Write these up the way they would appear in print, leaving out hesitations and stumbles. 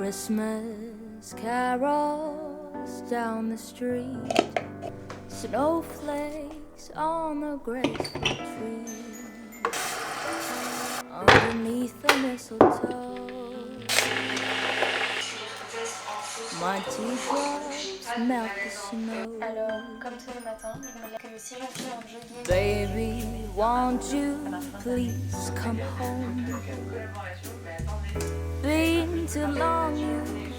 Christmas carols down the street, snowflakes on the graceful trees, underneath the mistletoe, my teardrops melt the snow. Alors, comme tous les matins, que si je suis en jogging... Baby, won't you please come home? Been too long,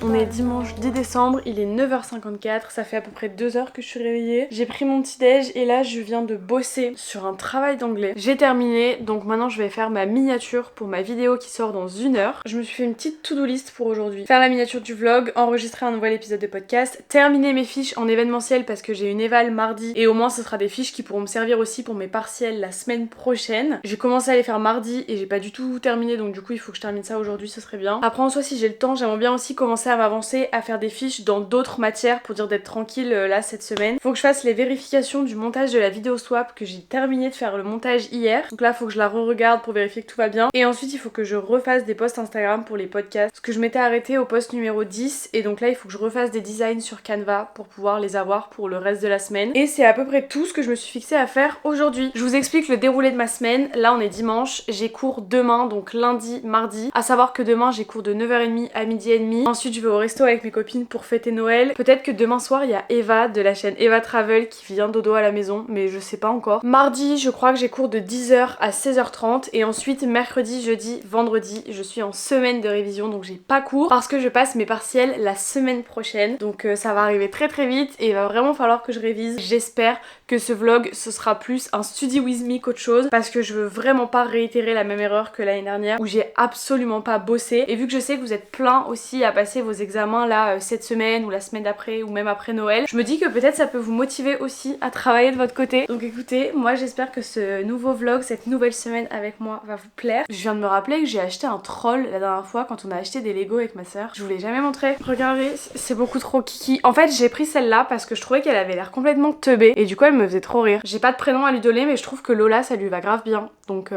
On est dimanche 10 décembre, il est 9h54, ça fait à peu près 2 heures que je suis réveillée. J'ai pris mon petit déj et là je viens de bosser sur un travail d'anglais. J'ai terminé, donc maintenant je vais faire ma miniature pour ma vidéo qui sort dans 1 heure. Je me suis fait une petite to-do list pour aujourd'hui. Faire la miniature du vlog, enregistrer un nouvel épisode de podcast, terminer mes fiches en événementiel parce que j'ai une éval mardi et au moins ce sera des fiches qui pourront me servir aussi pour mes partiels la semaine prochaine. J'ai commencé à les faire mardi et j'ai pas du tout terminé, donc du coup il faut que je termine ça aujourd'hui, ce serait bien. Après en soi si j'ai le temps, j'aimerais bien aussi commencer à m'avancer à faire des fiches dans d'autres matières pour dire d'être tranquille là cette semaine. Faut que je fasse les vérifications du montage de la vidéo swap que j'ai terminé de faire le montage hier. Donc là faut que je la re-regarde pour vérifier que tout va bien. Et ensuite il faut que je refasse des posts Instagram pour les podcasts. Parce que je m'étais arrêtée au post numéro 10 et donc là il faut que je refasse des designs sur Canva pour pouvoir les avoir pour le reste de la semaine. Et c'est à peu près tout ce que je me suis fixée à faire aujourd'hui. Je vous explique le déroulé de ma semaine. Là on est dimanche, j'ai cours demain, donc lundi, mardi. À savoir que demain j'ai cours de 9h30 à 12h30. Ensuite je vais au resto avec mes copines pour fêter Noël. Peut-être que demain soir il y a Eva de la chaîne Eva Travel qui vient dodo à la maison, mais je sais pas encore. Mardi je crois que j'ai cours de 10h à 16h30 et ensuite mercredi, jeudi, vendredi je suis en semaine de révision, donc j'ai pas cours parce que je passe mes partiels la semaine prochaine, donc ça va arriver très très vite et il va vraiment falloir que je révise. J'espère que ce vlog ce sera plus un study with me qu'autre chose parce que je veux vraiment pas réitérer la même erreur que l'année dernière où j'ai absolument pas bossé. Et vu que je sais que vous êtes plein aussi à passer vos examens là cette semaine ou la semaine d'après ou même après Noël, je me dis que peut-être ça peut vous motiver aussi à travailler de votre côté. Donc écoutez, moi j'espère que ce nouveau vlog, cette nouvelle semaine avec moi va vous plaire. Je viens de me rappeler que j'ai acheté un troll la dernière fois quand on a acheté des Lego avec ma soeur. Je vous l'ai jamais montré. Regardez, c'est beaucoup trop kiki. En fait j'ai pris celle-là parce que je trouvais qu'elle avait l'air complètement teubée et du coup elle me faisait trop rire. J'ai pas de prénom à lui donner mais je trouve que Lola ça lui va grave bien. Donc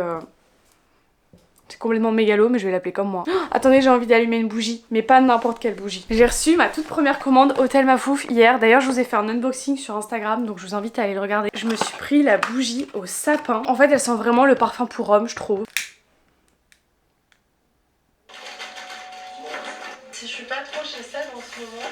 c'est complètement mégalo mais je vais l'appeler comme moi. Oh, attendez, j'ai envie d'allumer une bougie, mais pas n'importe quelle bougie. J'ai reçu ma toute première commande Hôtel Mafouf hier. D'ailleurs je vous ai fait un unboxing sur Instagram, donc je vous invite à aller le regarder. Je me suis pris la bougie au sapin. En fait elle sent vraiment le parfum pour homme je trouve. Si je suis pas trop chez ça dans ce moment...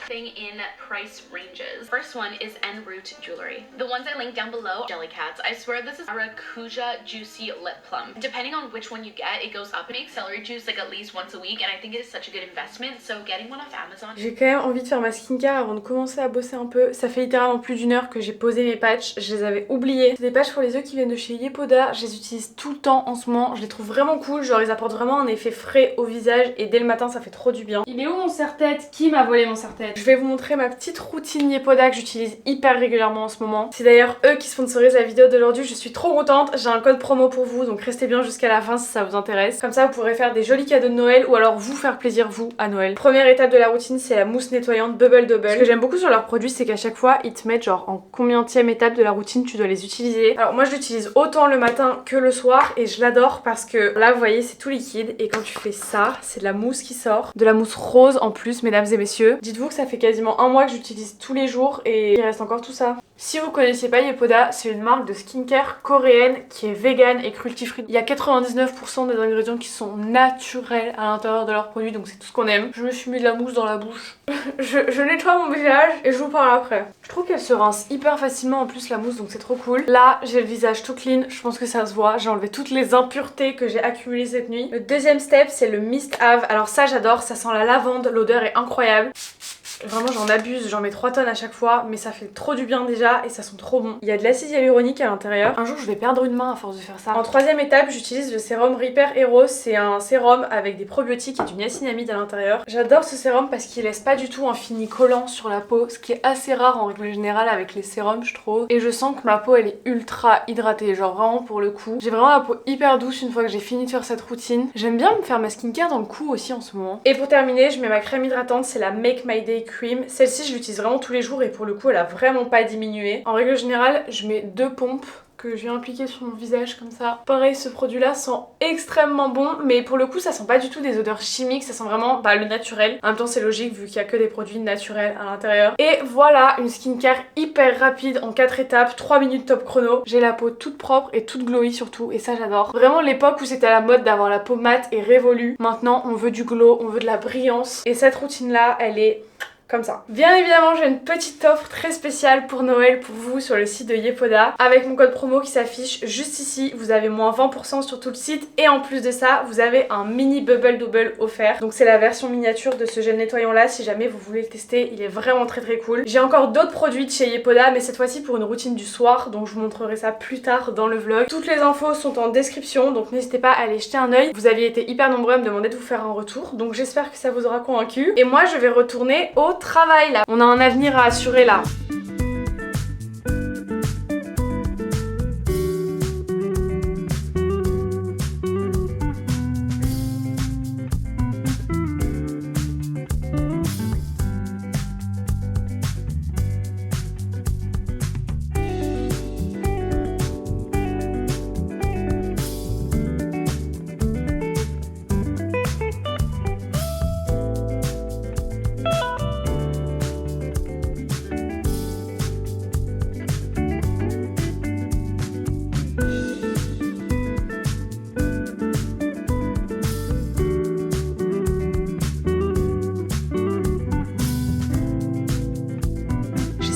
In price ranges. First one is En Route Jewelry. The ones I linked down below, Jellycats. I swear this is Maracuja Juicy Lip Plum. Depending on which one you get, it goes up. It makes celery juice like at least once a week and I think it is such a good investment. So getting one off Amazon. J'ai quand même envie de faire ma skincare avant de commencer à bosser un peu. Ça fait littéralement plus d'1 heure que j'ai posé mes patchs. Je les avais oubliés. C'est des patchs pour les yeux qui viennent de chez Yepoda. Je les utilise tout le temps en ce moment. Je les trouve vraiment cool. Genre ils apportent vraiment un effet frais au visage et dès le matin ça fait trop du bien. Il est où mon serre-tête? Qui m'a volé mon serre-tête? Je vais vous montrer ma petite routine Yepoda que j'utilise hyper régulièrement en ce moment. C'est d'ailleurs eux qui sponsorisent la vidéo d'aujourd'hui. Je suis trop contente. J'ai un code promo pour vous, donc restez bien jusqu'à la fin si ça vous intéresse. Comme ça vous pourrez faire des jolis cadeaux de Noël ou alors vous faire plaisir vous à Noël. Première étape de la routine, c'est la mousse nettoyante Bubble Double. Ce que j'aime beaucoup sur leurs produits, c'est qu'à chaque fois ils te mettent genre en combienième étape de la routine tu dois les utiliser. Alors moi je l'utilise autant le matin que le soir et je l'adore parce que là vous voyez c'est tout liquide et quand tu fais ça, c'est de la mousse qui sort. De la mousse rose en plus mesdames et messieurs. Dites-vous que ça fait quasiment un mois que j'utilise tous les jours et il reste encore tout ça. Si vous connaissiez pas Yepoda, c'est une marque de skincare coréenne qui est vegan et cruelty-free. Il y a 99% des ingrédients qui sont naturels à l'intérieur de leurs produits, donc c'est tout ce qu'on aime. Je me suis mis de la mousse dans la bouche. je nettoie mon visage et je vous parle après. Je trouve qu'elle se rince hyper facilement en plus la mousse, donc c'est trop cool. Là, j'ai le visage tout clean, je pense que ça se voit. J'ai enlevé toutes les impuretés que j'ai accumulées cette nuit. Le deuxième step, c'est le Mist Ave. Alors ça, j'adore, ça sent la lavande, l'odeur est incroyable. Vraiment j'en abuse, j'en mets 3 tonnes à chaque fois mais ça fait trop du bien déjà et ça sent trop bon. Il y a de l'acide hyaluronique à l'intérieur. Un jour je vais perdre une main à force de faire ça. En troisième étape j'utilise le sérum Repair Eros. C'est un sérum avec des probiotiques et du niacinamide à l'intérieur. J'adore ce sérum parce qu'il laisse pas du tout un fini collant sur la peau, ce qui est assez rare en règle générale avec les sérums je trouve. Et je sens que ma peau elle est ultra hydratée, genre vraiment pour le coup. J'ai vraiment la peau hyper douce une fois que j'ai fini de faire cette routine. J'aime bien me faire ma skincare dans le cou aussi en ce moment. Et pour terminer je mets ma crème hydratante, c'est la Make My Day Cream. Celle-ci je l'utilise vraiment tous les jours et pour le coup elle a vraiment pas diminué. En règle générale je mets 2 pompes que que je viens appliquer sur mon visage comme ça. Pareil, ce produit là sent extrêmement bon, mais pour le coup ça sent pas du tout des odeurs chimiques, ça sent vraiment le naturel. En même temps c'est logique vu qu'il y a que des produits naturels à l'intérieur. Et voilà, une skincare hyper rapide en 4 étapes, 3 minutes top chrono. J'ai la peau toute propre et toute glowy surtout, et ça j'adore. Vraiment l'époque où c'était à la mode d'avoir la peau mate est révolue. Maintenant on veut du glow, on veut de la brillance, et cette routine là elle est comme ça. Bien évidemment, j'ai une petite offre très spéciale pour Noël pour vous sur le site de Yepoda. Avec mon code promo qui s'affiche juste ici, vous avez moins 20% sur tout le site, et en plus de ça, vous avez un mini bubble double offert. Donc c'est la version miniature de ce gel nettoyant là, si jamais vous voulez le tester, il est vraiment très cool. J'ai encore d'autres produits de chez Yepoda, mais cette fois-ci pour une routine du soir, donc je vous montrerai ça plus tard dans le vlog. Toutes les infos sont en description, donc n'hésitez pas à aller jeter un œil. Vous aviez été hyper nombreux à me demander de vous faire un retour, donc j'espère que ça vous aura convaincu. Et moi je vais retourner au travail là. On a un avenir à assurer là.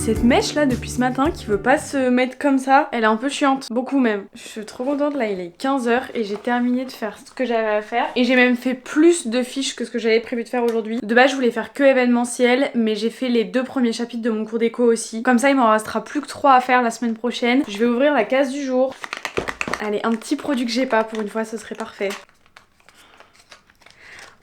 Cette mèche là depuis ce matin qui veut pas se mettre comme ça, elle est un peu chiante, beaucoup même. Je suis trop contente, là il est 15h et j'ai terminé de faire ce que j'avais à faire, et j'ai même fait plus de fiches que ce que j'avais prévu de faire aujourd'hui. De base je voulais faire que événementiel, mais j'ai fait les 2 premiers chapitres de mon cours d'éco aussi, comme ça il m'en restera plus que 3 à faire la semaine prochaine. Je vais ouvrir la case du jour. Allez, un petit produit que j'ai pas, pour une fois ce serait parfait.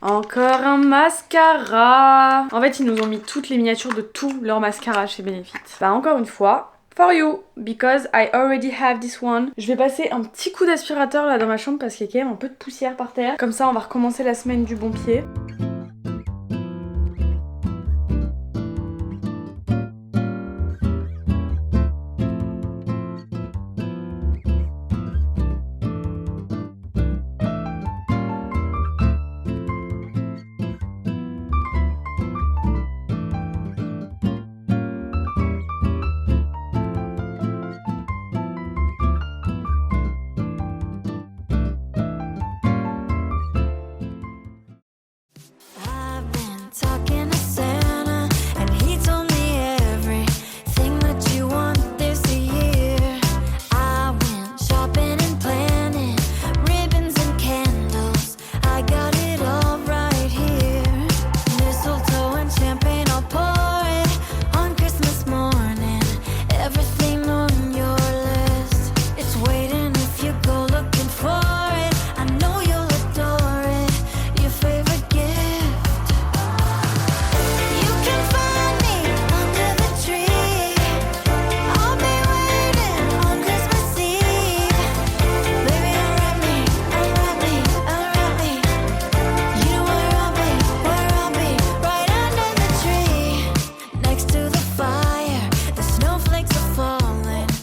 Encore un mascara. En fait ils nous ont mis toutes les miniatures de tous leurs mascaras chez Benefit. Bah encore une fois, for you, because I already have this one. Je vais passer un petit coup d'aspirateur là dans ma chambre parce qu'il y a quand même un peu de poussière par terre. Comme ça on va recommencer la semaine du bon pied.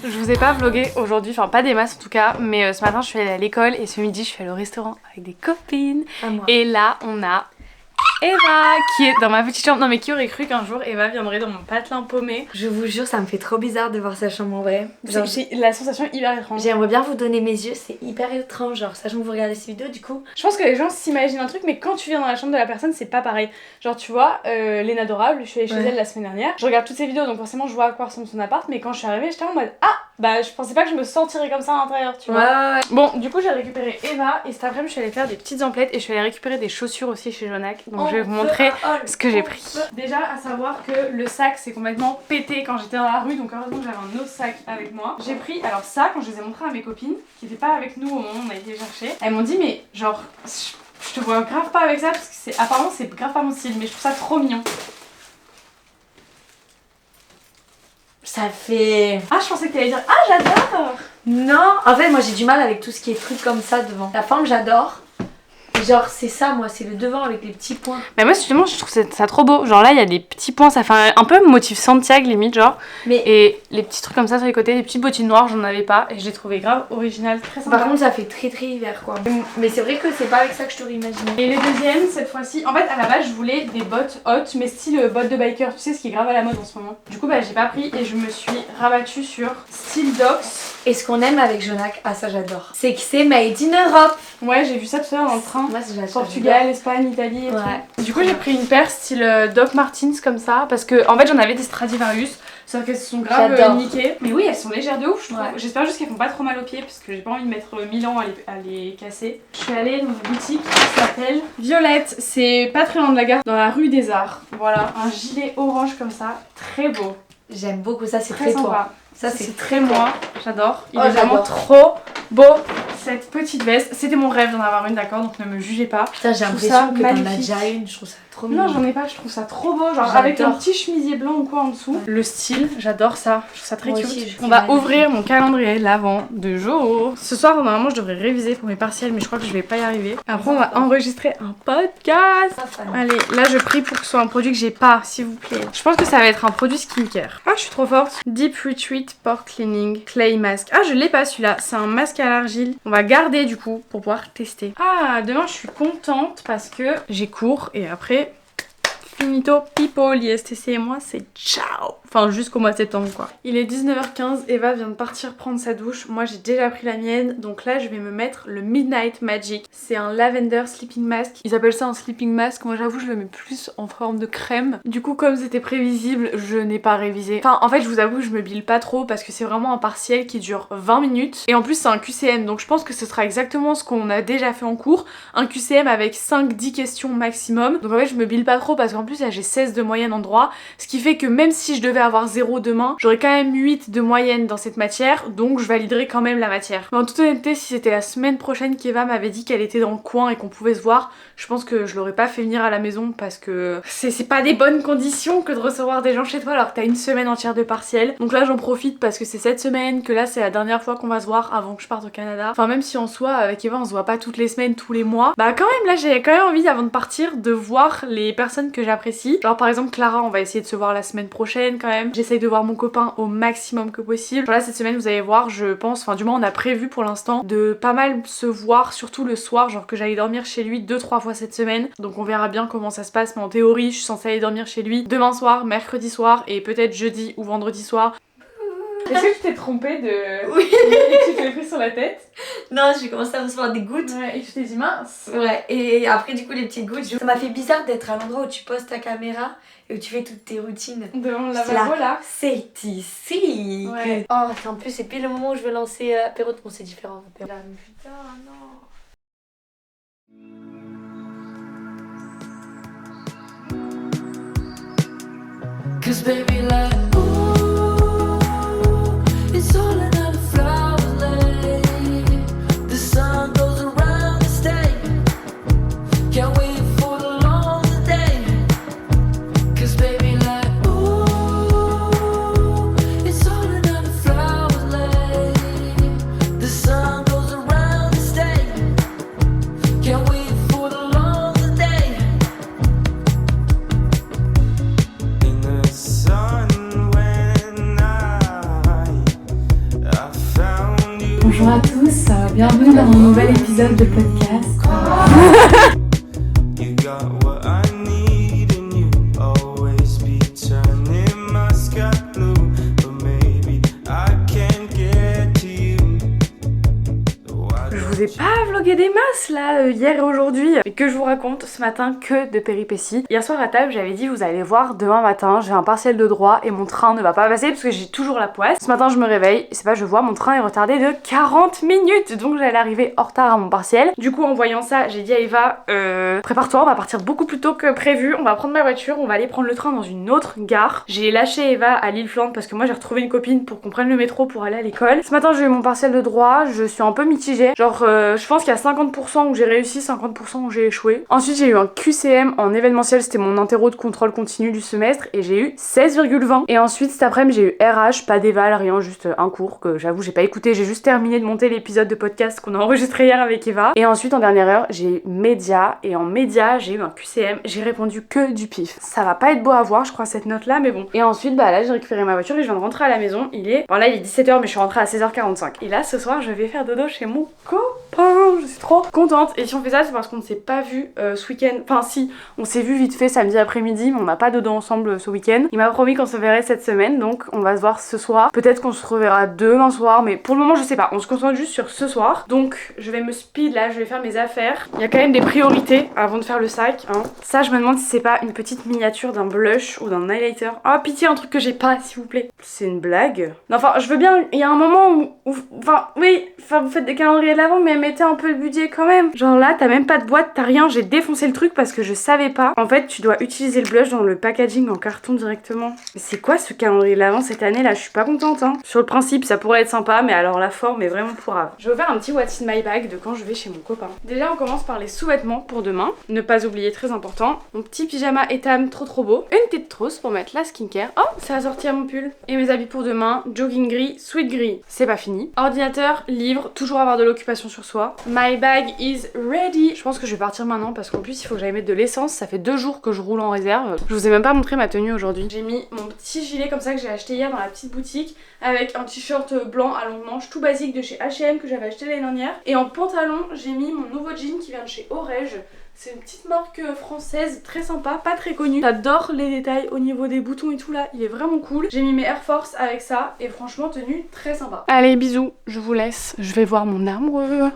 Je vous ai pas vlogué aujourd'hui, enfin pas des masses en tout cas, mais ce matin je suis allée à l'école et ce midi je suis allée au restaurant avec des copines. Et là on a Eva qui est dans ma petite chambre. Non mais qui aurait cru qu'un jour Eva viendrait dans mon patelin paumé. Je vous jure, ça me fait trop bizarre de voir sa chambre en vrai. J'ai la sensation hyper étrange. J'aimerais bien vous donner mes yeux, c'est hyper étrange, genre sachant que vous regardez cette vidéo du coup. Je pense que les gens s'imaginent un truc, mais quand tu viens dans la chambre de la personne c'est pas pareil. Genre tu vois, Léna Adorable, je suis allée chez elle la semaine dernière. Je regarde toutes ses vidéos donc forcément je vois à quoi ressemble son appart, mais quand je suis arrivée j'étais en mode ah bah je pensais pas que je me sentirais comme ça à l'intérieur, tu vois. Ouais. Bon du coup j'ai récupéré Eva et cet après-midi je suis allée faire des petites emplettes et je suis allée récupérer des chaussures aussi chez Jonac. Donc je vais vous montrer ce que j'ai pris. Déjà à savoir que le sac s'est complètement pété quand j'étais dans la rue, donc heureusement que j'avais un autre sac avec moi. J'ai pris, alors ça quand je les ai montrés à mes copines qui étaient pas avec nous au moment où on a été les chercher, elles m'ont dit mais genre je te vois grave pas avec ça parce que c'est apparemment c'est grave pas mon style, mais je trouve ça trop mignon. Ça fait... Ah je pensais que t'allais dire ah j'adore. Non, en fait moi j'ai du mal avec tout ce qui est trucs comme ça devant. La forme j'adore, Genre c'est ça moi, c'est le devant avec les petits points. Mais moi justement je trouve ça trop beau. Genre là il y a des petits points, ça fait un peu motif Santiago limite genre. Mais Et les petits trucs comme ça sur les côtés, les petites bottines noires j'en avais pas et je l'ai trouvé grave original, très sympa. par contre ça fait très très hiver quoi. Mais c'est vrai que c'est pas avec ça que je t'aurais imaginé. Et les deuxièmes cette fois-ci, en fait à la base je voulais des bottes hautes mais style bottes de biker, tu sais ce qui est grave à la mode en ce moment. Du coup bah j'ai pas pris et je me suis rabattue sur style Docs. Et ce qu'on aime avec Jonac, ah ça j'adore, c'est que c'est made in Europe. Ouais j'ai vu ça tout à l'heure dans le train. Moi j'adore. Portugal, Espagne, Italie et Ouais. tout. Du coup j'ai pris une paire style Doc Martens comme ça parce que en fait j'en avais des Stradivarius sauf qu'elles se sont grave J'adore. niquées. Mais oui elles sont légères de ouf je trouve. Ouais. J'espère juste qu'elles font pas trop mal aux pieds parce que j'ai pas envie de mettre 1000 ans à les casser. Je suis allée dans une boutique qui s'appelle Violette, c'est pas très loin de la gare, dans la rue des Arts. Voilà, un gilet orange comme ça, très beau. J'aime beaucoup ça, c'est Très très sympa. toi. Ça C'est très moi, j'adore. Il Oh, est vraiment j'adore. trop beau. Cette petite veste, c'était mon rêve d'en avoir une, d'accord, donc ne me jugez pas. Putain j'ai Je trouve l'impression ça que t'en as magnifique. déjà une, je trouve ça trop Non, mignon. j'en ai pas, je trouve ça trop beau, genre J'adore. avec un petit chemisier blanc ou quoi en dessous. Le style, j'adore ça, je trouve ça très Moi cute. aussi, je On trouve va magnifique. ouvrir mon calendrier l'avant de jour. Ce soir, normalement, je devrais réviser pour mes partiels, mais je crois que je vais pas y arriver. Après, on va enregistrer un podcast. Pas fan. Allez, là je prie pour que ce soit un produit que j'ai pas, s'il vous plaît. Je pense que ça va être un produit skincare. Ah, je suis trop forte. Deep Retreat Pore Cleaning Clay Mask. Ah, je l'ai pas celui-là. C'est un masque à l'argile. On va garder du coup pour pouvoir tester. Ah, demain je suis contente parce que j'ai cours et après... Finito pipo, l'ISTC et moi c'est ciao. Enfin jusqu'au mois de septembre quoi. Il est 19h15, Eva vient de partir prendre sa douche. Moi j'ai déjà pris la mienne. Donc là je vais me mettre le Midnight Magic. C'est un lavender sleeping mask. Ils appellent ça un sleeping mask. Moi j'avoue je le mets plus en forme de crème. Du coup comme c'était prévisible, je n'ai pas révisé. Enfin en fait je vous avoue je me bile pas trop parce que c'est vraiment un partiel qui dure 20 minutes. Et en plus c'est un QCM donc je pense que ce sera exactement ce qu'on a déjà fait en cours. Un QCM avec 5-10 questions maximum. Donc en fait je me bile pas trop parce qu'en plus là j'ai 16 de moyenne en droit. Ce qui fait que même si je devais avoir 0 demain, j'aurais quand même 8 de moyenne dans cette matière. Donc je validerai quand même la matière. Mais en toute honnêteté si c'était la semaine prochaine qu'Eva m'avait dit qu'elle était dans le coin et qu'on pouvait se voir, je pense que je l'aurais pas fait venir à la maison parce que c'est pas des bonnes conditions que de recevoir des gens chez toi alors que t'as une semaine entière de partiel. Donc là j'en profite parce que c'est cette semaine, que là c'est la dernière fois qu'on va se voir avant que je parte au Canada. Enfin même si en soi avec Eva on se voit pas toutes les semaines, tous les mois, bah quand même là j'ai quand même envie avant de partir de voir les personnes que j'apprécie. Genre par exemple Clara on va essayer de se voir la semaine prochaine quand même. J'essaye de voir mon copain au maximum que possible. Genre là cette semaine vous allez voir je pense, enfin du moins on a prévu pour l'instant de pas mal se voir surtout le soir, genre que j'allais dormir chez lui 2-3 fois cette semaine. Donc on verra bien comment ça se passe mais en théorie je suis censée aller dormir chez lui demain soir, mercredi soir et peut-être jeudi ou vendredi soir. Est-ce que tu t'es trompée de... Oui. Et tu t'es pris sur la tête? Non, j'ai commencé à recevoir des gouttes. Ouais, et tu t'es dit mince. Ouais, et après du coup les petites gouttes, ça m'a fait bizarre d'être à l'endroit où tu poses ta caméra et où tu fais toutes tes routines. Devant le C'est lavabo là. C'est ici Ouais. que... Oh, en plus c'est pile le moment où je veux lancer apéro, bon c'est différent. Apéro. Putain, non. Cause baby like ooh, it's all another flower lay. The sun goes around the state. Can't wait for the long day. Cause baby like ooh, it's all another flower lay. The sun goes around the state. Can't wait for the long day. In the sun when I found you. Bonjour à tous, bienvenue dans mon nouvel épisode de podcast. You got what I need and you always be turning my sky blue. But maybe I can't get to you. So I Je vous ai pas vlogué des masses là hier et aujourd'hui, mais que je vous raconte ce matin que de péripéties. Hier soir à table j'avais dit vous allez voir demain matin j'ai un partiel de droit et mon train ne va pas passer parce que j'ai toujours la poisse. Ce matin je me réveille, c'est pas je vois mon train est retardé de 40 minutes donc j'allais arriver en retard à mon partiel. Du coup en voyant ça j'ai dit à Eva prépare-toi on va partir beaucoup plus tôt que prévu, on va prendre ma voiture, on va aller prendre le train dans une autre gare. J'ai lâché Eva à l'île Flandre parce que moi j'ai retrouvé une copine pour qu'on prenne le métro pour aller à l'école. Ce matin j'ai eu mon partiel de droit, je suis un peu mitigée. Genre Genre je pense qu'il y a 50% où j'ai réussi, 50% où j'ai échoué. Ensuite j'ai eu un QCM en événementiel, c'était mon interro de contrôle continu du semestre et j'ai eu 16,20. Et ensuite cet après-midi j'ai eu RH, pas d'éval, rien, juste un cours que j'avoue j'ai pas écouté, j'ai juste terminé de monter l'épisode de podcast qu'on a enregistré hier avec Eva. Et ensuite en dernière heure j'ai eu média et en média j'ai eu un QCM, j'ai répondu que du pif. Ça va pas être beau à voir je crois cette note là mais bon. Et ensuite bah là j'ai récupéré ma voiture et je viens de rentrer à la maison, il est 17h mais je suis rentrée à 16h45. Et là ce soir je vais faire dodo chez mon copain, je suis trop contente. Et si on fait ça c'est parce qu'on ne s'est pas vu ce week-end, enfin si on s'est vu vite fait samedi après-midi mais on n'a pas dodo ensemble ce week-end. Il m'a promis qu'on se verrait cette semaine donc on va se voir ce soir, peut-être qu'on se reverra demain soir mais pour le moment je sais pas, on se concentre juste sur ce soir. Donc je vais me speed là, je vais faire mes affaires, il y a quand même des priorités avant de faire le sac hein. Ça je me demande si c'est pas une petite miniature d'un blush ou d'un highlighter. Oh pitié, un truc que j'ai pas s'il vous plaît. C'est une blague? Non enfin je veux bien, il y a un moment où enfin oui, enfin vous faites des calendriers de l'avant mais mettez un peu le budget quand même. Genre là t'as même pas de boîte, t'as rien, j'ai défoncé le truc parce que je savais pas. En fait tu dois utiliser le blush dans le packaging en carton directement. Mais c'est quoi ce calendrier de l'avant cette année là? Je suis pas contente hein. Sur le principe ça pourrait être sympa mais alors la forme est vraiment pourrave. Je vais faire un petit what's in my bag de quand je vais chez mon copain. Déjà on commence par les sous-vêtements pour demain. Ne pas oublier, très important. Mon petit pyjama Etam trop beau. Une petite trousse pour mettre la skincare. Oh ça a sorti à mon pull. Et mes habits pour demain, jogging gris, sweat gris. C'est pas fini. Ordinateur, livre, toujours avoir de l'occupation sur soi. My bag is ready. Je pense que je vais partir maintenant parce qu'en plus il faut que j'aille mettre de l'essence. Ça fait 2 jours que je roule en réserve. Je vous ai même pas montré ma tenue aujourd'hui. J'ai mis mon petit gilet comme ça que j'ai acheté hier dans la petite boutique avec un t-shirt blanc à longue manche tout basique de chez H&M que j'avais acheté l'année dernière. Et en pantalon j'ai mis mon nouveau jean qui vient de chez Orège. C'est une petite marque française très sympa, pas très connue. J'adore les détails au niveau des boutons et tout là, il est vraiment cool. J'ai mis mes Air Force avec ça et franchement tenue très sympa. Allez bisous, je vous laisse, je vais voir mon amoureux.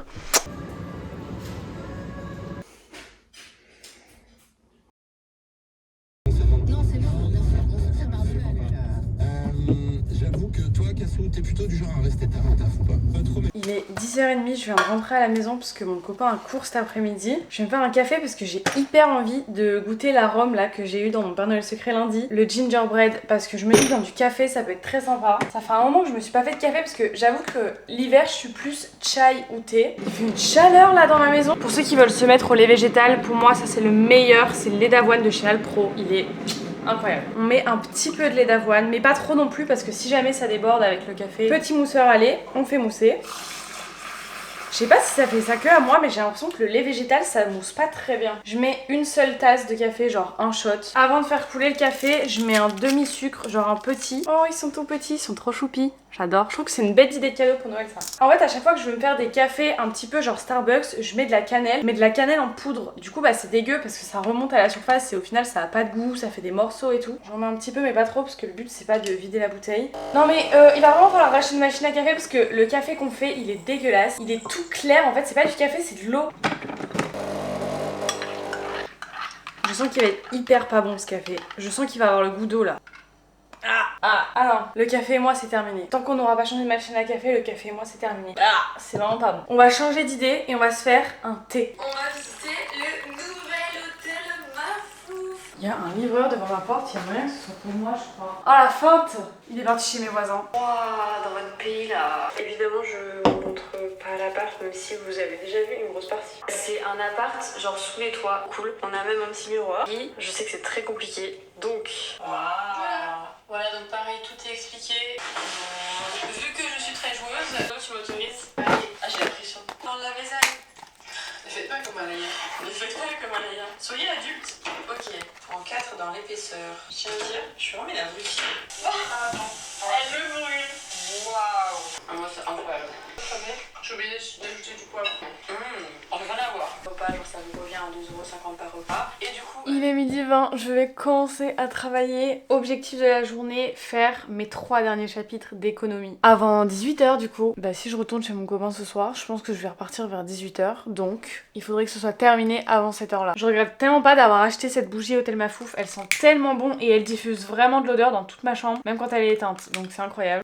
J'avoue que toi, Cassou, t'es plutôt du genre à rester tard en taf ou pas? Pas trop, mais... Il est 10h30, je viens de rentrer à la maison parce que mon copain a cours cet après-midi. Je vais me faire un café parce que j'ai hyper envie de goûter l'arôme là que j'ai eu dans mon Père Noël secret lundi. Le gingerbread parce que je me dis que dans du café ça peut être très sympa. Ça fait un moment que je me suis pas fait de café parce que j'avoue que l'hiver je suis plus chai ou thé. Il fait une chaleur là dans la maison. Pour ceux qui veulent se mettre au lait végétal, pour moi ça c'est le meilleur, c'est le lait d'avoine de chez Alpro. Il est... incroyable. On met un petit peu de lait d'avoine, mais pas trop non plus parce que si jamais ça déborde avec le café, petit mousseur à lait, on fait mousser. Je sais pas si ça fait ça que à moi, mais j'ai l'impression que le lait végétal ça mousse pas très bien. Je mets une seule tasse de café, genre un shot. Avant de faire couler le café, je mets un demi-sucre, genre un petit. Oh, ils sont tout petits, ils sont trop choupis. J'adore. Je trouve que c'est une bête idée de cadeau pour Noël ça. En fait, à chaque fois que je veux me faire des cafés un petit peu genre Starbucks, je mets de la cannelle, mais de la cannelle en poudre. Du coup, bah c'est dégueu parce que ça remonte à la surface et au final ça a pas de goût, ça fait des morceaux et tout. J'en mets un petit peu, mais pas trop parce que le but c'est pas de vider la bouteille. Non, mais il va vraiment falloir racheter une machine à café parce que le café qu'on fait il est dégueulasse. Il est tout clair en fait, c'est pas du café, c'est de l'eau. Je sens qu'il va être hyper pas bon ce café. Je sens qu'il va avoir le goût d'eau là. Ah non, le café et moi c'est terminé. Tant qu'on n'aura pas changé de machine à café, le café et moi c'est terminé. C'est vraiment pas bon. On va changer d'idée et on va se faire un thé. On va visiter le nouvel hôtel Mafouf. Il y a un livreur devant ma porte, il y a moyen que ce soit pour moi je crois. Oh la feinte! Il est parti chez mes voisins. Waouh, dans votre pays là. Évidemment, je vous montre pas l'appart, même si vous avez déjà vu une grosse partie. C'est un appart, genre sous les toits, cool. On a même un petit miroir. Et je sais que c'est très compliqué, donc. Waouh. Voilà, donc pareil, tout est expliqué. Vu que je suis très joueuse, tu m'autorises. Allez, j'ai la pression. Dans la vaisselle. Ne faites pas comme Alaya. Ne faites pas comme Alaya. Soyez adulte. Ok, en 4 dans l'épaisseur. Je tiens à dire, je suis vraiment la Russie. Ah non. Elle me brûle. Waouh. Ah, moi, c'est incroyable. J'ai oublié d'ajouter du poivre. Rien à voir. Repas, genre ça vous revient à 12,50 € par repas. Et du coup. Il est 12h20, je vais commencer à travailler. Objectif de la journée, faire mes 3 derniers chapitres d'économie. Avant 18h du coup, bah si je retourne chez mon copain ce soir, je pense que je vais repartir vers 18h. Donc il faudrait que ce soit terminé avant cette heure là. Je regrette tellement pas d'avoir acheté cette bougie Hôtel Mafouf. Elle sent tellement bon et elle diffuse vraiment de l'odeur dans toute ma chambre, même quand elle est éteinte. Donc c'est incroyable.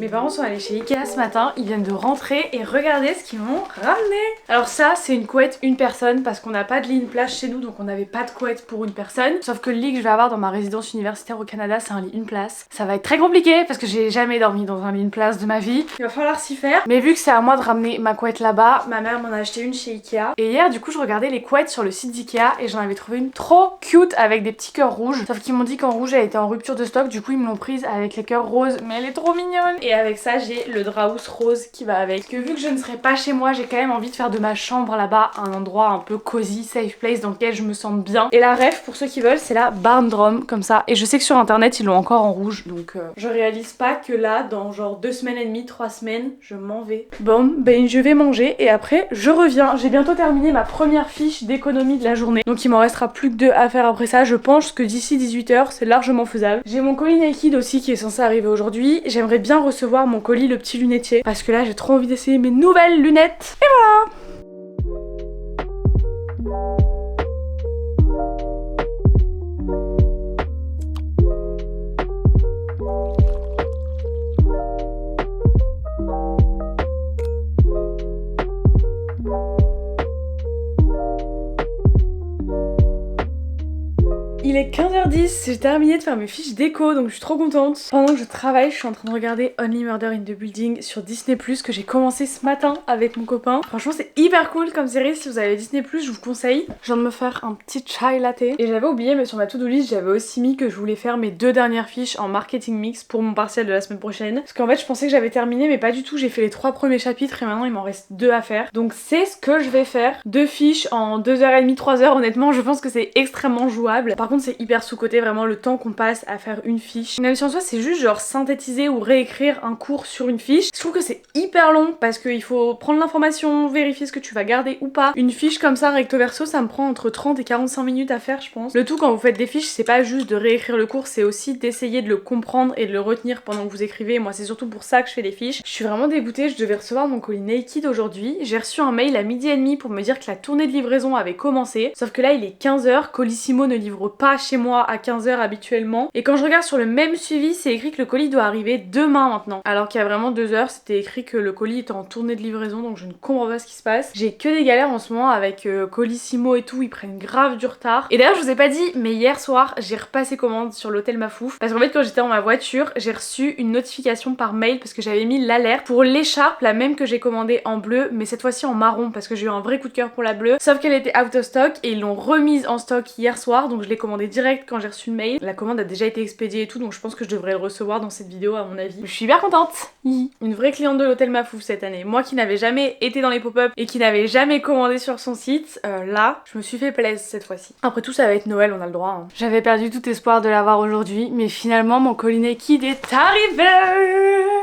Mes parents sont allés chez Ikea ce matin, ils viennent de rentrer et regardez ce qu'ils m'ont ramené. Alors ça c'est une couette une personne parce qu'on n'a pas de lit place chez nous donc on n'avait pas de couette pour une personne. Sauf que le lit que je vais avoir dans ma résidence universitaire au Canada c'est un lit une place. Ça va être très compliqué parce que j'ai jamais dormi dans un lit une place de ma vie. Il va falloir s'y faire. Mais vu que c'est à moi de ramener ma couette là-bas, ma mère m'en a acheté une chez Ikea. Et hier du coup je regardais les couettes sur le site d'Ikea et j'en avais trouvé une trop cute avec des petits cœurs rouges. Sauf qu'ils m'ont dit qu'en rouge elle était en rupture de stock, du coup ils me l'ont prise avec les cœurs roses. Mais elle est trop mignonne. Et avec ça j'ai le draus rose qui va avec. Que vu que je ne serai pas chez moi, j'ai quand même envie de faire de ma chambre là-bas un endroit un peu cosy, safe place dans lequel je me sens bien. Et la ref pour ceux qui veulent c'est la Barn Drum comme ça. Et je sais que sur internet ils l'ont encore en rouge donc je réalise pas que là dans genre 2 semaines et demie, 3 semaines je m'en vais. Bon ben je vais manger et après je reviens. J'ai bientôt terminé ma première fiche d'économie de la journée. Donc il m'en restera plus que 2 à faire après ça. Je pense que d'ici 18h c'est largement faisable. J'ai mon colis Naked aussi qui est censé arriver aujourd'hui. J'aimerais bien recevoir mon colis le petit lunetier parce que là j'ai trop envie d'essayer mes nouvelles lunettes. Et voilà. Il est 15h10, j'ai terminé de faire mes fiches déco donc je suis trop contente. Pendant que je travaille, je suis en train de regarder Only Murder in the Building sur Disney+, que j'ai commencé ce matin avec mon copain. Franchement c'est hyper cool comme série, si vous avez Disney+, je vous conseille. Je viens de me faire un petit chai latte. Et j'avais oublié mais sur ma to-do list j'avais aussi mis que je voulais faire mes 2 dernières fiches en marketing mix pour mon partiel de la semaine prochaine. Parce qu'en fait je pensais que j'avais terminé mais pas du tout, j'ai fait les 3 premiers chapitres et maintenant il m'en reste 2 à faire. Donc c'est ce que je vais faire. 2 fiches en 2h30, 3h honnêtement je pense que c'est extrêmement jouable. Par contre c'est hyper sous-côté vraiment le temps qu'on passe à faire une fiche. Même si en soi c'est juste genre synthétiser ou réécrire un cours sur une fiche. Je trouve que c'est hyper long parce qu'il faut prendre l'information, vérifier ce que tu vas garder ou pas. Une fiche comme ça recto verso ça me prend entre 30 et 45 minutes à faire je pense. Le tout quand vous faites des fiches c'est pas juste de réécrire le cours, c'est aussi d'essayer de le comprendre et de le retenir pendant que vous écrivez. Moi c'est surtout pour ça que je fais des fiches. Je suis vraiment dégoûtée, je devais recevoir mon colis Naked aujourd'hui. J'ai reçu un mail à 12h30 pour me dire que la tournée de livraison avait commencé. Sauf que là il est 15h, Colissimo ne livre pas chez moi à 15h habituellement. Et quand je regarde sur le même suivi, c'est écrit que le colis doit arriver demain maintenant. Alors qu'il y a vraiment 2 heures, c'était écrit que le colis était en tournée de livraison, donc je ne comprends pas ce qui se passe. J'ai que des galères en ce moment avec Colissimo et tout, ils prennent grave du retard. Et d'ailleurs, je vous ai pas dit, mais hier soir, j'ai repassé commande sur l'hôtel Mafouf. Parce qu'en fait, quand j'étais dans ma voiture, j'ai reçu une notification par mail parce que j'avais mis l'alerte pour l'écharpe, la même que j'ai commandée en bleu, mais cette fois-ci en marron parce que j'ai eu un vrai coup de cœur pour la bleue. Sauf qu'elle était out of stock et ils l'ont remise en stock hier soir, donc je l'ai commandée direct quand j'ai reçu le mail. La commande a déjà été expédiée et tout donc je pense que je devrais le recevoir dans cette vidéo à mon avis. Je suis hyper contente. Une vraie cliente de l'hôtel Mafouf cette année. Moi qui n'avais jamais été dans les pop-up et qui n'avais jamais commandé sur son site, là je me suis fait plaisir cette fois-ci. Après tout ça va être Noël, on a le droit hein. J'avais perdu tout espoir de l'avoir aujourd'hui mais finalement mon colis Naked est arrivé.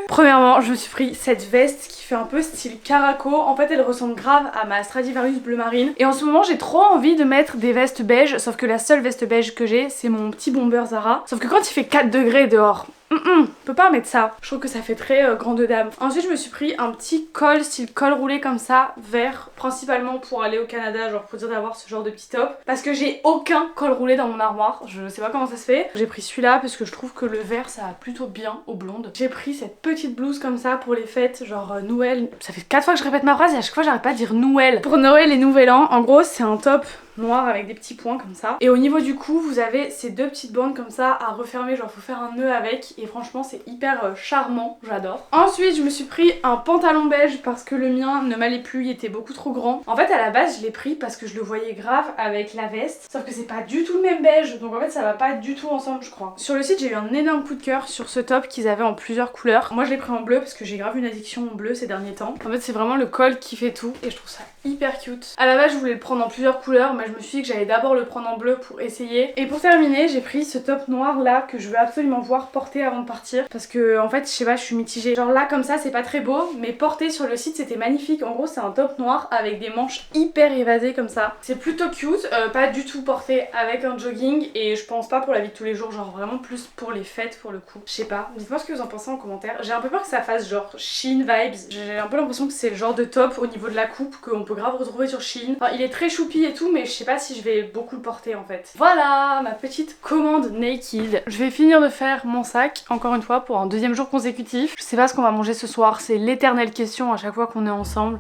Premièrement je me suis pris cette veste qui fait un peu style caraco. En fait elle ressemble grave à ma Stradivarius bleu marine. Et en ce moment j'ai trop envie de mettre des vestes beige, sauf que la seule veste beige que j'ai c'est mon petit bomber Zara. Sauf que quand il fait 4 degrés dehors, on peut pas mettre ça. Je trouve que ça fait très grande dame. Ensuite je me suis pris un petit col style col roulé comme ça, vert, principalement pour aller au Canada, genre pour dire d'avoir ce genre de petit top. Parce que j'ai aucun col roulé dans mon armoire, je sais pas comment ça se fait. J'ai pris celui-là parce que je trouve que le vert ça va plutôt bien aux blondes. J'ai pris cette petite blouse comme ça pour les fêtes, genre Noël. Ça fait 4 fois que je répète ma phrase et à chaque fois j'arrête pas de dire Noël. Pour Noël et Nouvel An, en gros c'est un top noir avec des petits points comme ça. Et au niveau du cou vous avez ces 2 petites bandes comme ça à refermer, genre faut faire un nœud avec et franchement c'est hyper charmant, j'adore. Ensuite je me suis pris un pantalon beige parce que le mien ne m'allait plus, il était beaucoup trop grand. En fait à la base je l'ai pris parce que je le voyais grave avec la veste, sauf que c'est pas du tout le même beige donc en fait ça va pas du tout ensemble je crois. Sur le site j'ai eu un énorme coup de cœur sur ce top qu'ils avaient en plusieurs couleurs. Moi je l'ai pris en bleu parce que j'ai grave une addiction au bleu ces derniers temps. En fait c'est vraiment le col qui fait tout et je trouve ça hyper cute. À la base je voulais le prendre en plusieurs couleurs mais je me suis dit que j'allais d'abord le prendre en bleu pour essayer. Et pour terminer j'ai pris ce top noir là que je veux absolument voir porter avant de partir parce que en fait je sais pas, je suis mitigée. Genre là comme ça c'est pas très beau mais porté sur le site c'était magnifique. En gros c'est un top noir avec des manches hyper évasées comme ça. C'est plutôt cute, pas du tout porté avec un jogging et je pense pas pour la vie de tous les jours, genre vraiment plus pour les fêtes pour le coup. Je sais pas, dites-moi ce que vous en pensez en commentaire. J'ai un peu peur que ça fasse genre Shein vibes. J'ai un peu l'impression que c'est le genre de top au niveau de la coupe qu'on peut grave retrouver sur Shein. Enfin il est très choupi et tout mais je sais pas si je vais beaucoup le porter en fait. Voilà ma petite commande Naked. Je vais finir de faire mon sac encore une fois pour un deuxième jour consécutif. Je sais pas ce qu'on va manger ce soir, c'est l'éternelle question à chaque fois qu'on est ensemble.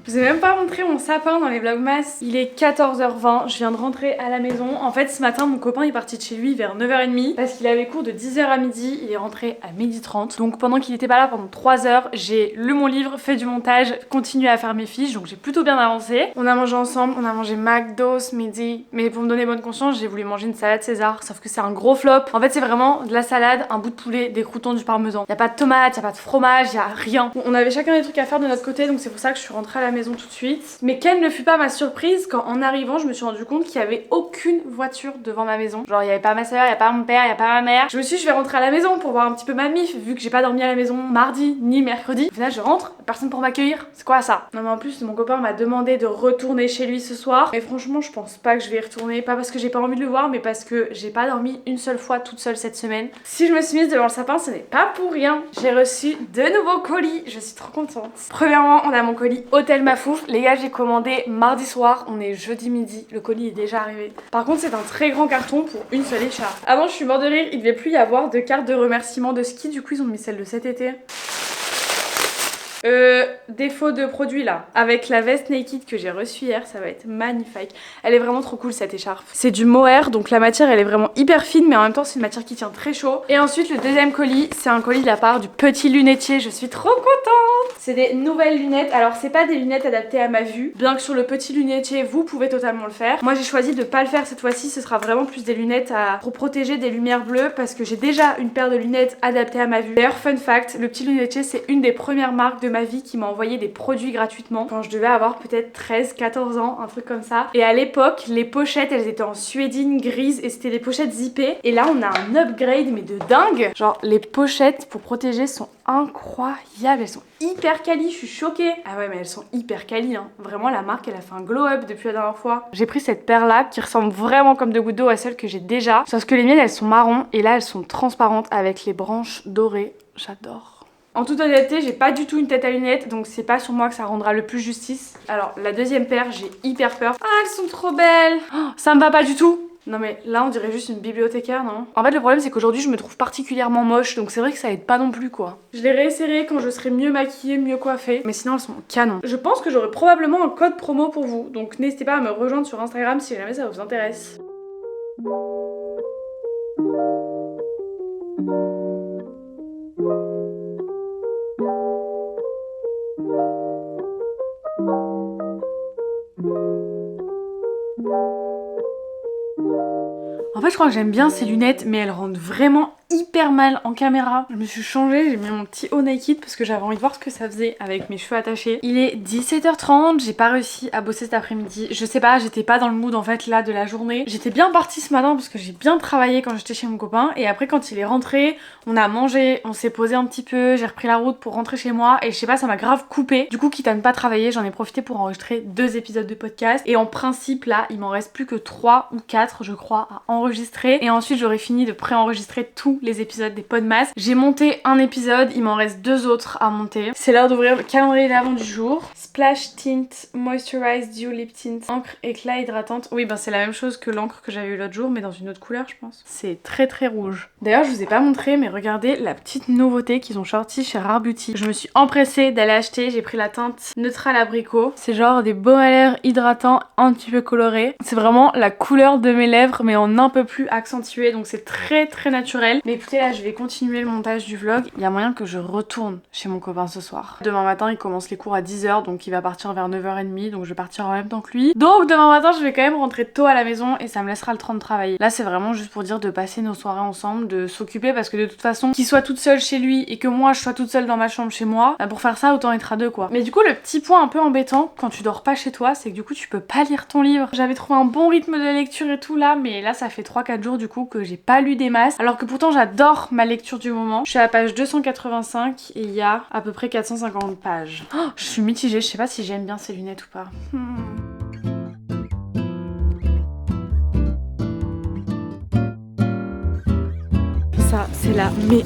Je vous ai même pas montré mon sapin dans les vlogmas. Il est 14h20, je viens de rentrer à la maison. En fait ce matin mon copain est parti de chez lui vers 9h30 parce qu'il avait cours de 10h à midi, il est rentré à 12h30. Donc pendant qu'il était pas là pendant 3 heures, j'ai lu mon livre, fait du montage, continué à faire mes fiches, donc j'ai plutôt bien avancé. On a mangé ensemble, on a mangé McDo ce midi, mais pour me donner bonne conscience j'ai voulu manger une salade César, sauf que c'est un gros flop. En fait c'est vraiment de la salade, un bout de poulet, des croûtons, du parmesan. Y a pas de tomates, y a pas de fromage, y a rien. Bon, on avait chacun des trucs à faire de notre côté, donc c'est pour ça que je suis rentrée à la maison tout de suite. Mais quelle ne fut pas ma surprise quand en arrivant je me suis rendu compte qu'il y avait aucune voiture devant ma maison. Genre il y avait pas ma soeur, il y a pas mon père, il y a pas ma mère. Je me suis dit je vais rentrer à la maison pour voir un petit peu ma mif vu que j'ai pas dormi à la maison mardi ni mercredi. Au final je rentre, personne pour m'accueillir. C'est quoi ça? Non mais en plus mon copain m'a demandé de retourner chez lui ce soir. Mais franchement je pense pas que je vais y retourner. Pas parce que j'ai pas envie de le voir mais parce que j'ai pas dormi une seule fois toute seule cette semaine. Si je me suis mise devant le sapin ce n'est pas pour rien. J'ai reçu de nouveaux colis. Je suis trop contente. Premièrement on a mon colis Hôtel Mafouf. Les gars j'ai commandé mardi soir, on est jeudi midi, le colis est déjà arrivé. Par contre c'est un très grand carton pour une seule écharpe. Avant je suis mort de rire, il devait plus y avoir de carte de remerciement de ski, du coup ils ont mis celle de cet été. Défaut de produit là, avec la veste Naked que j'ai reçue hier, ça va être magnifique. Elle est vraiment trop cool cette écharpe. C'est du mohair, donc la matière elle est vraiment hyper fine, mais en même temps c'est une matière qui tient très chaud. Et ensuite le deuxième colis, c'est un colis de la part du Petit Lunetier, je suis trop contente. C'est des nouvelles lunettes, alors c'est pas des lunettes adaptées à ma vue, bien que sur le Petit Lunetier vous pouvez totalement le faire. Moi j'ai choisi de pas le faire cette fois-ci, ce sera vraiment plus des lunettes pour protéger des lumières bleues, parce que j'ai déjà une paire de lunettes adaptées à ma vue. D'ailleurs fun fact, le Petit Lunetier c'est une des premières marques de ma vie qui m'a envoyé des produits gratuitement quand je devais avoir peut-être 13-14 ans, un truc comme ça. Et à l'époque, les pochettes elles étaient en suédine grise et c'était des pochettes zippées. Et là on a un upgrade mais de dingue. Genre les pochettes pour protéger sont incroyables, elles sont hyper quali, je suis choquée. Ah ouais mais elles sont hyper quali hein. Vraiment la marque elle a fait un glow up depuis la dernière fois. J'ai pris cette paire là qui ressemble vraiment comme de gouttes d'eau à celle que j'ai déjà. Sauf que les miennes elles sont marron et là elles sont transparentes avec les branches dorées. J'adore. En toute honnêteté, j'ai pas du tout une tête à lunettes, donc c'est pas sur moi que ça rendra le plus justice. Alors la deuxième paire, j'ai hyper peur. Ah, elles sont trop belles. Oh, ça me va pas du tout. Non mais là on dirait juste une bibliothécaire, non? En fait le problème c'est qu'aujourd'hui je me trouve particulièrement moche, donc c'est vrai que ça aide pas non plus quoi. Je les réessayerai quand je serai mieux maquillée, mieux coiffée, mais sinon elles sont canon. Je pense que j'aurai probablement un code promo pour vous, donc n'hésitez pas à me rejoindre sur Instagram si jamais ça vous intéresse. En fait je crois que j'aime bien ces lunettes mais elles rendent vraiment hyper mal en caméra. Je me suis changée, j'ai mis mon petit haut Naked parce que j'avais envie de voir ce que ça faisait avec mes cheveux attachés. Il est 17h30, j'ai pas réussi à bosser cet après-midi. Je sais pas, j'étais pas dans le mood en fait là de la journée. J'étais bien partie ce matin parce que j'ai bien travaillé quand j'étais chez mon copain et après quand il est rentré, on a mangé, on s'est posé un petit peu, j'ai repris la route pour rentrer chez moi et je sais pas, ça m'a grave coupé. Du coup quitte à ne pas travailler, j'en ai profité pour enregistrer 2 épisodes de podcast et en principe là, il m'en reste plus que 3 ou 4 je crois à enregistrer et ensuite j'aurai fini de préenregistrer tous les épisodes des Podmas. J'ai monté un épisode, il m'en reste 2 autres à monter. C'est l'heure d'ouvrir le calendrier d'avant du jour. Splash Tint Moisturize Dew Lip Tint, encre éclat hydratante. Oui ben c'est la même chose que l'encre que j'avais eu l'autre jour mais dans une autre couleur je pense. C'est très très rouge. D'ailleurs je vous ai pas montré mais regardez la petite nouveauté qu'ils ont sorti chez Rare Beauty. Je me suis empressée d'aller acheter, j'ai pris la teinte Neutral Abricot. C'est genre des baumes à lèvres hydratants un petit peu colorés. C'est vraiment la couleur de mes lèvres mais en un peu plus accentué donc c'est très très naturel. Mais écoutez, là je vais continuer le montage du vlog. Il y a moyen que je retourne chez mon copain ce soir. Demain matin il commence les cours à 10h, donc il va partir vers 9h30, donc je vais partir en même temps que lui. Donc demain matin je vais quand même rentrer tôt à la maison et ça me laissera le temps de travailler. Là c'est vraiment juste pour dire de passer nos soirées ensemble, de s'occuper, parce que de toute façon qu'il soit toute seule chez lui et que moi je sois toute seule dans ma chambre chez moi, bah pour faire ça autant être à deux quoi. Mais du coup le petit point un peu embêtant quand tu dors pas chez toi, c'est que du coup tu peux pas lire ton livre. J'avais trouvé un bon rythme de lecture et tout là, mais là ça fait 3-4 jours du coup que j'ai pas lu des masses, alors que pourtant j'adore ma lecture du moment. Je suis à la page 285 et il y a à peu près 450 pages. Oh, je suis mitigée, je sais pas si j'aime bien ces lunettes ou pas. Ça c'est la... mais...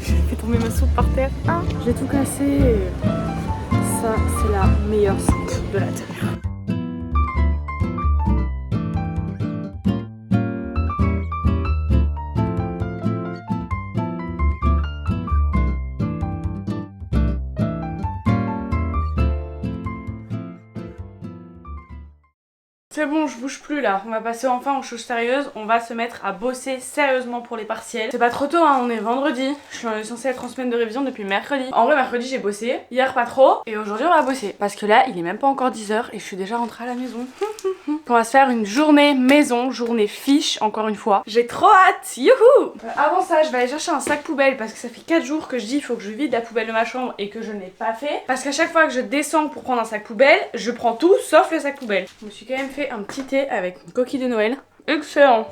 j'ai fait tomber ma soupe par terre. Ah, j'ai tout cassé. Ça c'est la meilleure soupe de la terre. C'est bon, je bouge plus là. On va passer enfin aux choses sérieuses. On va se mettre à bosser sérieusement pour les partiels. C'est pas trop tôt, hein, on est vendredi. Je suis censée être en semaine de révision depuis mercredi. En vrai, mercredi j'ai bossé. Hier pas trop. Et aujourd'hui on va bosser. Parce que là, il est même pas encore 10h et je suis déjà rentrée à la maison. On va se faire une journée maison, journée fiche, encore une fois. J'ai trop hâte. Youhou! Avant ça, je vais aller chercher un sac poubelle parce que ça fait 4 jours que je dis il faut que je vide la poubelle de ma chambre et que je ne l'ai pas fait. Parce qu'à chaque fois que je descends pour prendre un sac poubelle, je prends tout sauf le sac poubelle. Je me suis quand même fait un petit thé avec une coquille de Noël. Excellent!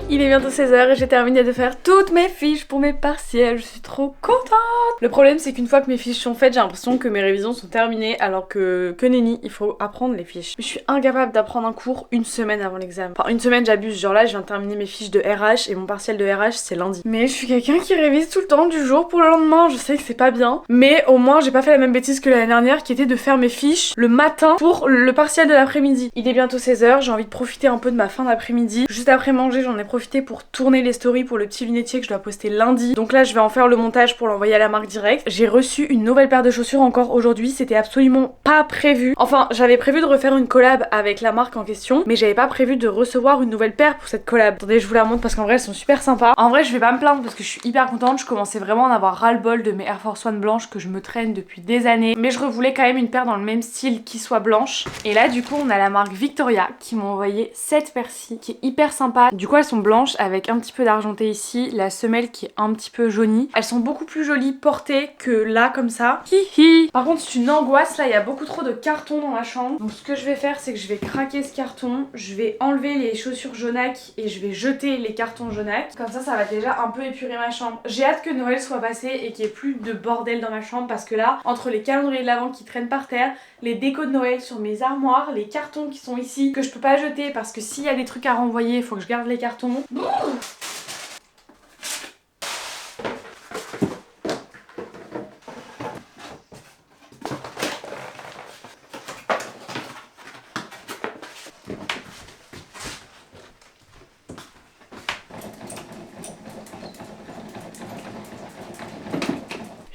Il est bientôt 16h et j'ai terminé de faire toutes mes fiches pour mes partiels. Je suis trop contente. Le problème c'est qu'une fois que mes fiches sont faites, j'ai l'impression que mes révisions sont terminées, alors que nenni, il faut apprendre les fiches. Je suis incapable d'apprendre un cours une semaine avant l'examen. Enfin une semaine j'abuse, genre là je viens de terminer mes fiches de RH et mon partiel de RH c'est lundi. Mais je suis quelqu'un qui révise tout le temps du jour pour le lendemain. Je sais que c'est pas bien, mais au moins j'ai pas fait la même bêtise que l'année dernière qui était de faire mes fiches le matin pour le partiel de l'après-midi. Il est bientôt 16h, j'ai envie de profiter un peu de ma fin d'après-midi. Juste après manger, j'en ai profité pour tourner les stories pour le petit lunetier que je dois poster lundi. Donc là je vais en faire le montage pour l'envoyer à la marque direct. J'ai reçu une nouvelle paire de chaussures encore aujourd'hui, c'était absolument pas prévu. Enfin j'avais prévu de refaire une collab avec la marque en question, mais j'avais pas prévu de recevoir une nouvelle paire pour cette collab. Attendez, je vous la montre parce qu'en vrai elles sont super sympas. En vrai je vais pas me plaindre parce que je suis hyper contente, je commençais vraiment à en avoir ras le bol de mes Air Force One blanches que je me traîne depuis des années, mais je voulais quand même une paire dans le même style qui soit blanche. Et là du coup on a la marque Victoria qui m'a envoyé cette paire-ci qui est hyper sympa. Du coup elles sont blanches avec un petit peu d'argenté ici, la semelle qui est un petit peu jaunie. Elles sont beaucoup plus jolies portées que là comme ça. Hihi. Par contre c'est une angoisse, là il y a beaucoup trop de cartons dans ma chambre. Donc ce que je vais faire c'est que je vais craquer ce carton, je vais enlever les chaussures jaunaques et je vais jeter les cartons jaunaques. Comme ça va déjà un peu épurer ma chambre. J'ai hâte que Noël soit passé et qu'il n'y ait plus de bordel dans ma chambre parce que là, entre les calendriers de l'Avent qui traînent par terre, les décos de Noël sur mes armoires, les cartons qui sont ici que je peux pas jeter parce que s'il y a des trucs à renvoyer, il faut que je garde les cartons.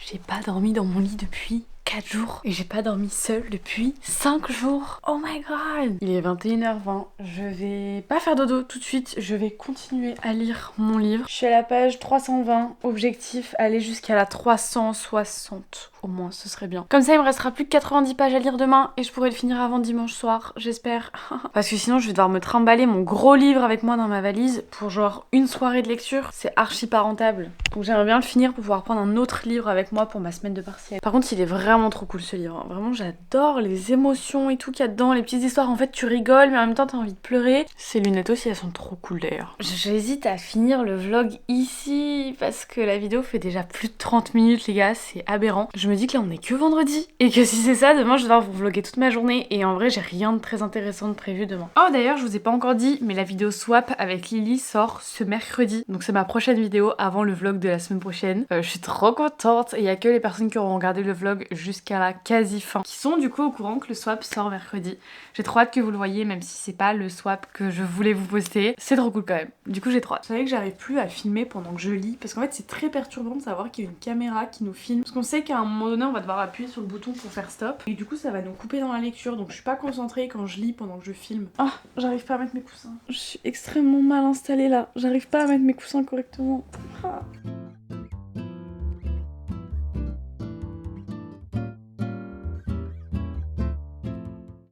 J'ai pas dormi dans mon lit depuis 4 jours et j'ai pas dormi seule depuis 5 jours. Oh my god. Il est 21h20. Je vais pas faire dodo tout de suite. Je vais continuer à lire mon livre. Je suis à la page 320. Objectif, aller jusqu'à la 360. Au moins, ce serait bien. Comme ça, il me restera plus que 90 pages à lire demain et je pourrai le finir avant dimanche soir, j'espère. Parce que sinon, je vais devoir me trimballer mon gros livre avec moi dans ma valise pour genre une soirée de lecture. C'est archi pas rentable. Donc j'aimerais bien le finir pour pouvoir prendre un autre livre avec moi pour ma semaine de partiel. Par contre, il est vraiment trop cool ce livre. Vraiment, j'adore les émotions et tout qu'il y a dedans, les petites histoires. En fait, tu rigoles, mais en même temps, t'as envie de pleurer. Ces lunettes aussi, elles sont trop cool d'ailleurs. J'hésite à finir le vlog ici parce que la vidéo fait déjà plus de 30 minutes, les gars. C'est aberrant. Je me dis que là, on est que vendredi et que si c'est ça, demain, je vais devoir vous vlogger toute ma journée. Et en vrai, j'ai rien de très intéressant de prévu demain. Oh, d'ailleurs, je vous ai pas encore dit, mais la vidéo swap avec Lily sort ce mercredi. Donc, c'est ma prochaine vidéo avant le vlog de la semaine prochaine. Je suis trop contente. Et il y a que les personnes qui auront regardé le vlog jusqu'à la quasi fin qui sont du coup au courant que le swap sort mercredi. J'ai trop hâte que vous le voyez, même si c'est pas le swap que je voulais vous poster. C'est trop cool quand même. Du coup, j'ai trop hâte. Vous savez que j'arrive plus à filmer pendant que je lis parce qu'en fait, c'est très perturbant de savoir qu'il y a une caméra qui nous filme. Parce qu'on sait qu'à un moment donné, on va devoir appuyer sur le bouton pour faire stop. Et du coup, ça va nous couper dans la lecture. Donc, je suis pas concentrée quand je lis pendant que je filme. Ah, j'arrive pas à mettre mes coussins. Je suis extrêmement mal installée là. J'arrive pas à mettre mes coussins correctement. Ah.